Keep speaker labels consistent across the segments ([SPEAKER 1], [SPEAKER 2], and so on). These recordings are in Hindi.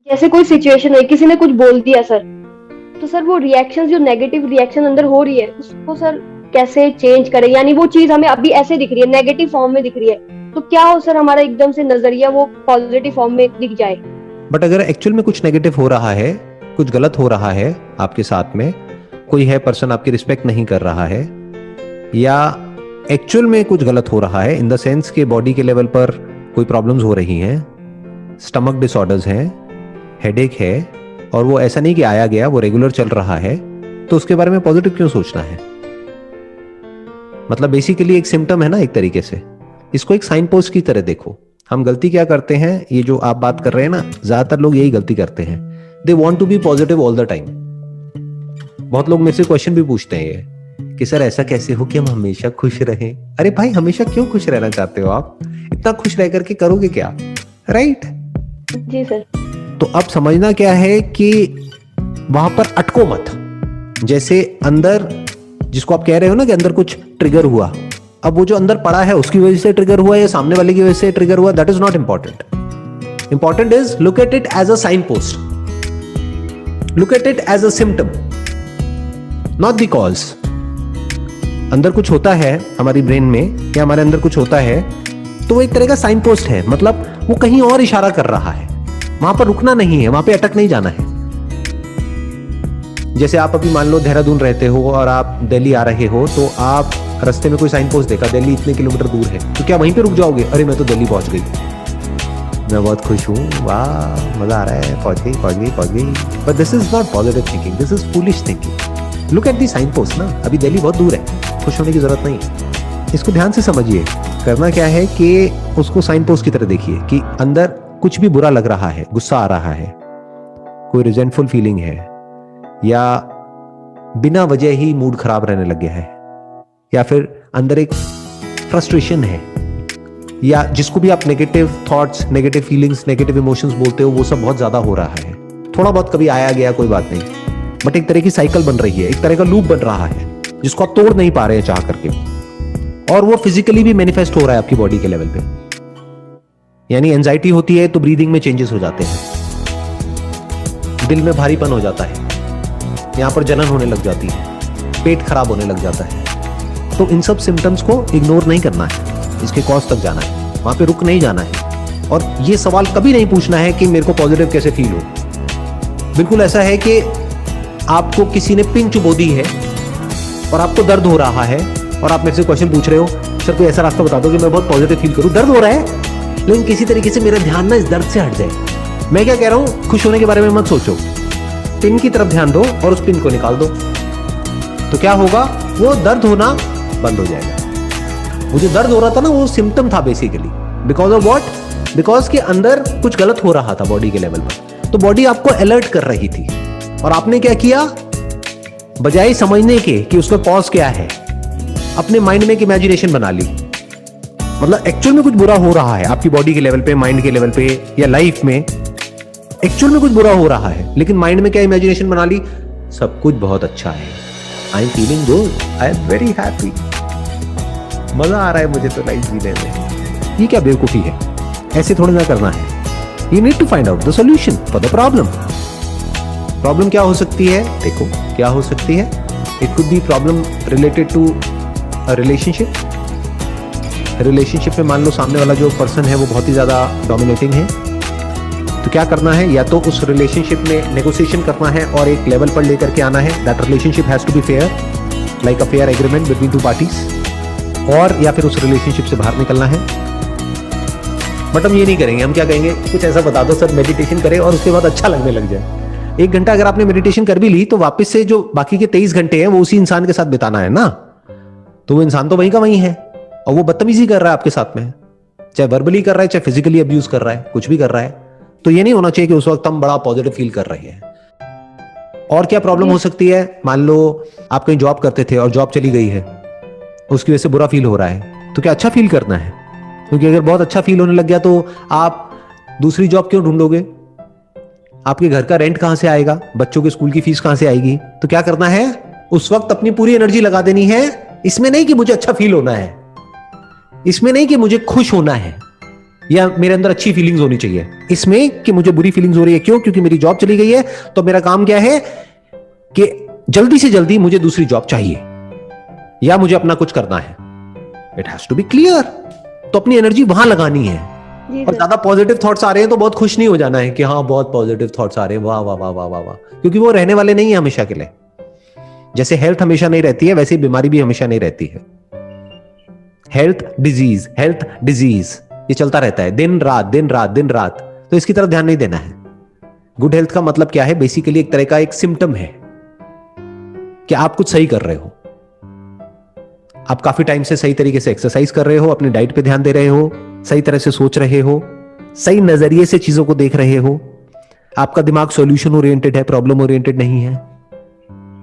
[SPEAKER 1] जैसे कोई सिचुएशन है, किसी ने कुछ बोल दिया सर, तो सर वो रिएक्शन, जो नेगेटिव रिएक्शन अंदर हो रही है, उसको सर कैसे चेंज करें? यानी वो चीज हमें अभी ऐसे दिख रही है, नेगेटिव फॉर्म में दिख रही है, तो क्या हो सर हमारा एकदम से नजरिया वो पॉजिटिव फॉर्म में दिख जाए?
[SPEAKER 2] बट अगर एक्चुअल में कुछ नेगेटिव हो रहा है, कुछ गलत हो रहा है आपके साथ में, कोई है पर्सन आपकी रिस्पेक्ट नहीं कर रहा है, या एक्चुअल में कुछ गलत हो रहा है इन द सेंस के बॉडी के लेवल पर कोई प्रॉब्लम्स हो रही हैं, स्टमक डिसऑर्डर्स हैं, हेडेक है, और वो ऐसा नहीं कि आया गया, वो रेगुलर चल रहा है, तो उसके बारे में पॉजिटिव क्यों सोचना है? मतलब बेसिकली एक सिम्टम है ना, एक तरीके से इसको एक साइन पोस्ट की तरह देखो। हम गलती क्या करते हैं, ये जो आप बात कर रहे हैं ना, ज्यादातर लोग यही गलती करते हैं, they want to be positive all the time. बहुत लोग मेरे से क्वेश्चन भी पूछते हैं ये कि सर ऐसा कैसे हो कि हम हमेशा खुश रहें। अरे भाई, हमेशा क्यों खुश रहना चाहते हो आप? इतना खुश रह करके करोगे क्या? राइट?
[SPEAKER 1] जी सर।
[SPEAKER 2] तो अब समझना क्या है कि वहां पर अटको मत। जैसे अंदर, जिसको आप कह रहे हो ना कि अंदर कुछ ट्रिगर हुआ, अब वो जो अंदर पड़ा है उसकी वजह से ट्रिगर हुआ या सामने वाले की वजह से ट्रिगर हुआ, that is not important. Important is look at it as a signpost, look at it as a symptom, not the cause. अंदर कुछ होता है हमारी ब्रेन में या हमारे अंदर कुछ होता है, तो वो एक तरह का साइन पोस्ट है, मतलब वो कहीं और इशारा कर रहा है, वहां पर रुकना नहीं है, वहां पे अटक नहीं जाना है। जैसे आप अभी मान लो देहरादून रहते हो और आप दिल्ली आ रहे हो, तो आप रास्ते में कोई साइन पोस्ट देखा, दिल्ली इतने किलोमीटर दूर है, तो क्या वहीं पे रुक जाओगे? अरे मैं तो दिल्ली पहुंच गई, मैं बहुत खुश हूँ, वाह मजा आ रहा है, पहुंच गई पहुंच गई पहुंच गई। But this is not positive thinking, this is foolish thinking. Look at the signpost ना, अभी दिल्ली बहुत दूर है, खुश होने की जरूरत नहीं है। इसको ध्यान से समझिए। करना क्या है कि उसको साइन पोस्ट की तरह देखिए कि अंदर कुछ भी बुरा लग रहा है, गुस्सा आ रहा है, कोई रिजेंटफुल फीलिंग है, या बिना वजह ही मूड खराब रहने लग गया है, या फिर अंदर एक फ्रस्ट्रेशन है, या जिसको भी आप negative thoughts, negative feelings, negative emotions बोलते हो, वो सब बहुत ज्यादा हो रहा है। थोड़ा बहुत कभी आया गया कोई बात नहीं, बट एक तरह की साइकिल बन रही है, एक तरह का लूप बन रहा है जिसको आप तोड़ नहीं पा रहे हैं चाह करके, और वो फिजिकली भी मैनिफेस्ट हो रहा है आपकी बॉडी के लेवल पे। यानी एंजाइटी होती है तो ब्रीदिंग में चेंजेस हो जाते हैं, दिल में भारीपन हो जाता है, यहां पर जलन होने लग जाती है, पेट खराब होने लग जाता है। तो इन सब सिम्टम्स को इग्नोर नहीं करना है, इसके कॉज तक जाना है, वहां पे रुक नहीं जाना है। और ये सवाल कभी नहीं पूछना है कि मेरे को पॉजिटिव कैसे फील हो। बिल्कुल ऐसा है कि आपको किसी ने पिन चुबो दी है और आपको दर्द हो रहा है, और आप मेरे से क्वेश्चन पूछ रहे हो, सर कोई ऐसा रास्ता बता दो कि मैं बहुत पॉजिटिव फील करूं। दर्द हो रहा है, लेकिन किसी तरीके से मेरा ध्यान ना इस दर्द से हट जाए। मैं क्या कह रहा हूं, खुश होने के बारे में मत सोचो, पिन की तरफ ध्यान दो और उस पिन को निकाल दो, तो क्या होगा, वो दर्द होना बंद हो जाएगा। वो जो दर्द हो रहा था ना, वो सिम्टम था basically, because of what? Because के अंदर कुछ गलत हो रहा था बॉडी के लेवल पर, तो बॉडी आपको अलर्ट कर रही थी, और आपने क्या किया, बजाय समझने के कि उसका कॉज क्या है, अपने माइंड में एक इमेजिनेशन बना ली। मतलब एक्चुअल में कुछ बुरा हो रहा है आपकी बॉडी के लेवल पे, माइंड के लेवल पे, या लाइफ में एक्चुअल में कुछ बुरा हो रहा है, लेकिन माइंड में क्या इमेजिनेशन बना ली, सब कुछ बहुत अच्छा है, I am feeling good, I am very happy, मजा आ रहा है मुझे तो लाइफ जीने में। ये क्या बेवकूफी है? ऐसे थोड़ी ना करना है। You need to find out the solution for the problem. Problem क्या हो सकती है? देखो क्या हो सकती है। It could be problem related to a relationship. Relationship में मान लो सामने वाला जो पर्सन है वो बहुत ही ज्यादा डोमिनेटिंग है, तो क्या करना है, या तो उस रिलेशनशिप में नेगोशिएशन करना है और एक लेवल पर लेकर के आना है, that relationship has to be fair, like a fair agreement between two parties, और या फिर उस रिलेशनशिप से बाहर निकलना है। बट हम ये नहीं करेंगे, हम क्या कहेंगे, कुछ ऐसा बता दो सर, मेडिटेशन करें और उसके बाद अच्छा लगने लग जाए। 1 घंटा अगर आपने मेडिटेशन कर भी ली, तो वापस से जो बाकी के 23 घंटे हैं वो उसी इंसान के साथ बिताना है ना, तो वो इंसान तो वहीं का वहीं है, और वो बदतमीजी कर रहा है आपके साथ में, चाहे वर्बली कर रहा है, चाहे फिजिकली अब्यूज कर रहा है, कुछ भी कर रहा है। तो ये नहीं होना चाहिए कि उस वक्त हम बड़ा पॉजिटिव फील कर रहे हैं। और क्या प्रॉब्लम हो सकती है, मान लो आप कहीं जॉब करते थे और जॉब चली गई है, उसकी वजह से बुरा फील हो रहा है, तो क्या अच्छा फील करना है? क्योंकि अगर बहुत अच्छा फील होने लग गया तो आप दूसरी जॉब क्यों ढूंढोगे? आपके घर का रेंट कहां से आएगा, बच्चों के स्कूल की फीस कहां से आएगी? तो क्या करना है, उस वक्त अपनी पूरी एनर्जी लगा देनी है इसमें नहीं कि मुझे अच्छा फील होना है, इसमें नहीं कि मुझे खुश होना है, या मेरे अंदर अच्छी फीलिंग्स होनी चाहिए। इसमें कि मुझे बुरी फीलिंग्स हो रही है, क्यों? क्योंकि मेरी जॉब चली गई है, तो मेरा काम क्या है कि जल्दी से जल्दी मुझे दूसरी जॉब चाहिए या मुझे अपना कुछ करना है। It has to be clear. तो अपनी एनर्जी वहां लगानी है। और ज्यादा पॉजिटिव थॉट्स आ रहे हैं तो बहुत खुश नहीं हो जाना है कि हाँ बहुत पॉजिटिव थॉट्स आ रहे हैं, वाह वाह वाह वाह वाह वाह, क्योंकि वो रहने वाले नहीं है हमेशा के लिए। जैसे हेल्थ हमेशा नहीं रहती है, वैसे बीमारी भी हमेशा नहीं रहती है। हेल्थ डिजीज ये चलता रहता है दिन रात दिन रात दिन रात। तो इसकी तरफ ध्यान नहीं देना है। गुड हेल्थ का मतलब क्या है? बेसिकली एक तरह का एक सिम्टम है कि आप कुछ सही कर रहे हो, आप काफी टाइम से सही तरीके से एक्सरसाइज कर रहे हो, अपनी डाइट पे ध्यान दे रहे हो, सही तरह से सोच रहे हो, सही नजरिए से चीजों को देख रहे हो, आपका दिमाग सॉल्यूशन ओरिएंटेड है, प्रॉब्लम ओरिएंटेड नहीं है।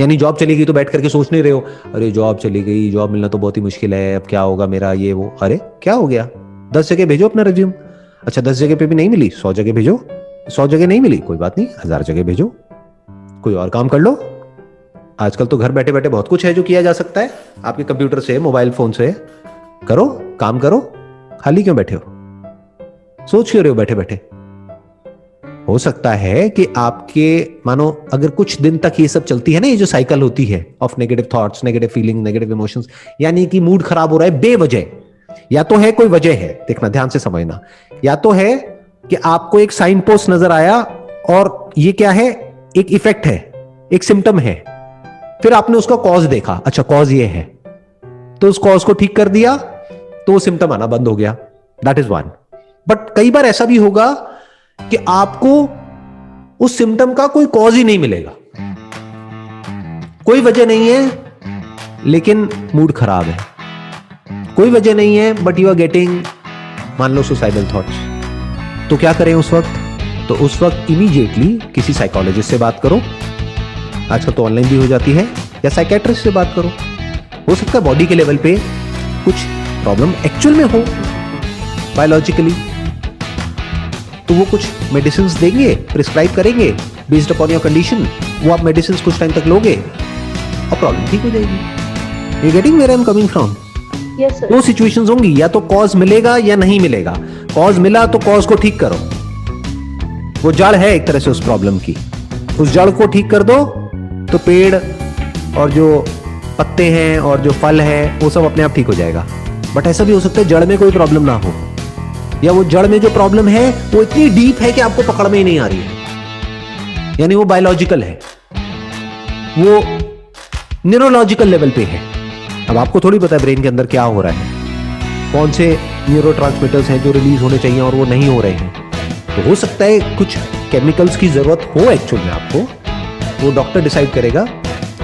[SPEAKER 2] यानी जॉब चली गई तो बैठ करके सोच नहीं रहे हो अरे जॉब चली गई, जॉब मिलना तो बहुत ही मुश्किल है, अब क्या होगा मेरा, ये वो। अरे क्या हो गया? 10 जगह भेजो अपना रिज्यूम। अच्छा 10 जगह पे भी नहीं मिली, 100 जगह भेजो। 100 जगह नहीं मिली, कोई बात नहीं, 1000 जगह भेजो, कोई और काम कर लो। आजकल तो घर बैठे बैठे बहुत कुछ है जो किया जा सकता है। आपके कंप्यूटर से, मोबाइल फोन से करो, काम करो। खाली क्यों बैठे हो? सोच क्यों रहे हो बैठे बैठे? हो सकता है कि आपके, मानो अगर कुछ दिन तक ये सब चलती है ना, ये जो साइकिल होती है of negative thoughts, negative feeling, negative emotions, यानी कि मूड खराब हो रहा है बेवजह, या तो है कोई वजह है, देखना ध्यान से समझना, या तो है कि आपको एक साइन पोस्ट नजर आया और ये क्या है, एक इफेक्ट है, एक सिम्टम है, फिर आपने उसका कॉज देखा, अच्छा कॉज ये है, तो उस कॉज को ठीक कर दिया तो वो सिम्टम आना बंद हो गया। That is one. बट कई बार ऐसा भी होगा कि आपको उस सिम्टम का कोई कॉज ही नहीं मिलेगा, कोई वजह नहीं है लेकिन मूड खराब है, कोई वजह नहीं है बट यू आर गेटिंग, मान लो सुसाइडल थॉट्स। तो क्या करें उस वक्त? तो उस वक्त इमीडिएटली किसी साइकोलॉजिस्ट से बात करो, आजकल तो ऑनलाइन भी हो जाती है, या साइकेट्रिस्ट से बात करो। हो सकता है बॉडी के लेवल पे कुछ प्रॉब्लम एक्चुअल में हो बायोलॉजिकली, तो वो कुछ मेडिसिन देंगे, प्रिस्क्राइब करेंगे बेस्ड अपॉन योर कंडीशन। वो आप मेडिसिन कुछ टाइम तक लोगे और प्रॉब्लम ठीक हो जाएगी। You getting where I am coming from?
[SPEAKER 1] Yes sir.
[SPEAKER 2] दो सिचुएशंस होंगी, या तो कॉज मिलेगा या नहीं मिलेगा। कॉज मिला तो कॉज को ठीक करो, वो जड़ है एक तरह से उस प्रॉब्लम की, उस जड़ को ठीक कर दो तो पेड़ और जो पत्ते हैं और जो फल है वो सब अपने आप ठीक हो जाएगा। बट ऐसा भी हो सकता है जड़ में कोई प्रॉब्लम ना हो, या वो जड़ में जो प्रॉब्लम है वो इतनी डीप है कि आपको पकड़ में ही नहीं आ रही है, यानी वो बायोलॉजिकल है, वो न्यूरोलॉजिकल लेवल पे है। अब आपको थोड़ी पता है ब्रेन के अंदर क्या हो रहा है, कौन से न्यूरोट्रांसमीटर्स हैं जो रिलीज होने चाहिए और वो नहीं हो रहे हैं। तो हो सकता है कुछ केमिकल्स की जरूरत हो एक्चुअल में आपको, वो डॉक्टर डिसाइड करेगा,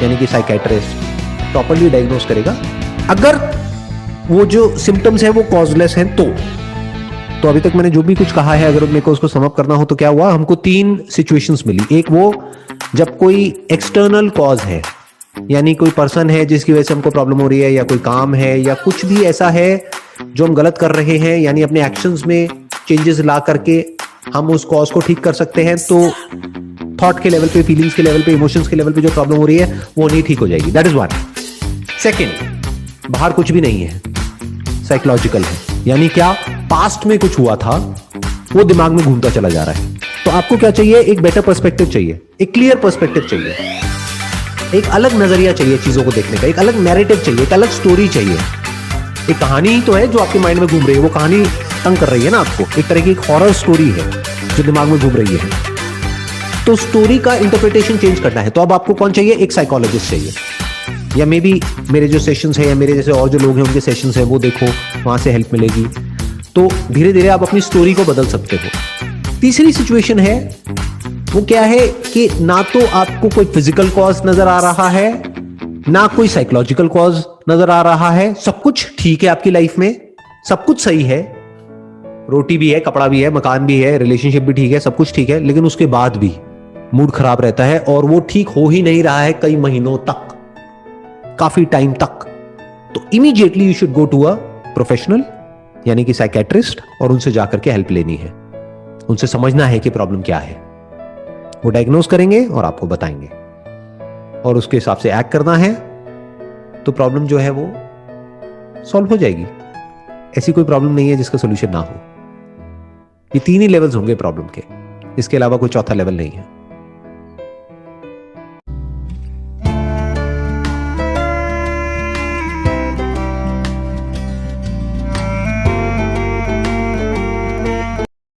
[SPEAKER 2] यानी कि साइकेट्रिस्ट प्रॉपर्ली डायग्नोस करेगा। अगर वो जो सिम्टम्स है वो कॉजलेस हैं तो अभी तक मैंने जो भी कुछ कहा है, अगर मेरे को उसको समअप करना हो तो क्या हुआ, हमको 3 सिचुएशंस मिली। एक वो जब कोई एक्सटर्नल कॉज है, यानी कोई पर्सन है जिसकी वजह से हमको प्रॉब्लम हो रही है, या कोई काम है, या कुछ भी ऐसा है जो हम गलत कर रहे हैं, यानी अपने एक्शंस में चेंजेस ला करके हम उस कॉज को ठीक कर सकते हैं। तो थॉट के लेवल पे, फीलिंग्स के लेवल पे, इमोशंस के लेवल पे जो प्रॉब्लम हो रही है वो नहीं ठीक हो जाएगी। That is one. सेकेंड, बाहर कुछ भी नहीं है, साइकोलॉजिकल है, यानी क्या, पास्ट में कुछ हुआ था वो दिमाग में घूमता चला जा रहा है। तो आपको क्या चाहिए? एक बेटर पर्सपेक्टिव चाहिए, एक क्लियर पर्सपेक्टिव चाहिए, एक अलग नजरिया चाहिए चीजों को देखने का, एक अलग नैरेटिव चाहिए, एक अलग स्टोरी चाहिए। एक कहानी ही तो है जो आपके माइंड में घूम रही है, वो कहानी तंग कर रही है ना आपको, एक तरह की एक हॉरर स्टोरी है जो दिमाग में घूम रही है। तो स्टोरी का इंटरप्रिटेशन चेंज करना है। तो अब आपको कौन चाहिए? एक साइकोलॉजिस्ट चाहिए, या मे बी मेरे जो सेशंस है, या मेरे जैसे और जो लोग हैं उनके सेशंस हैं वो देखो, वहां से हेल्प मिलेगी। तो धीरे धीरे आप अपनी स्टोरी को बदल सकते हो। तीसरी सिचुएशन है, वो क्या है कि ना तो आपको कोई फिजिकल कॉज नजर आ रहा है, ना कोई साइकोलॉजिकल कॉज नजर आ रहा है, सब कुछ ठीक है आपकी लाइफ में, सब कुछ सही है, रोटी भी है, कपड़ा भी है, मकान भी है, रिलेशनशिप भी ठीक है, सब कुछ ठीक है, लेकिन उसके बाद भी मूड खराब रहता है और वो ठीक हो ही नहीं रहा है कई महीनों तक, काफी टाइम तक। तो immediately you should go to a professional, यानी कि साइकेट्रिस्ट, और उनसे जाकर के हेल्प लेनी है, उनसे समझना है कि प्रॉब्लम क्या है। वो डायग्नोस करेंगे और आपको बताएंगे, और उसके हिसाब से एक्ट करना है तो प्रॉब्लम जो है वो सॉल्व हो जाएगी। ऐसी कोई प्रॉब्लम नहीं है जिसका सोल्यूशन ना हो। ये तीन ही लेवल्स होंगे प्रॉब्लम के, इसके अलावा कोई चौथा लेवल नहीं है।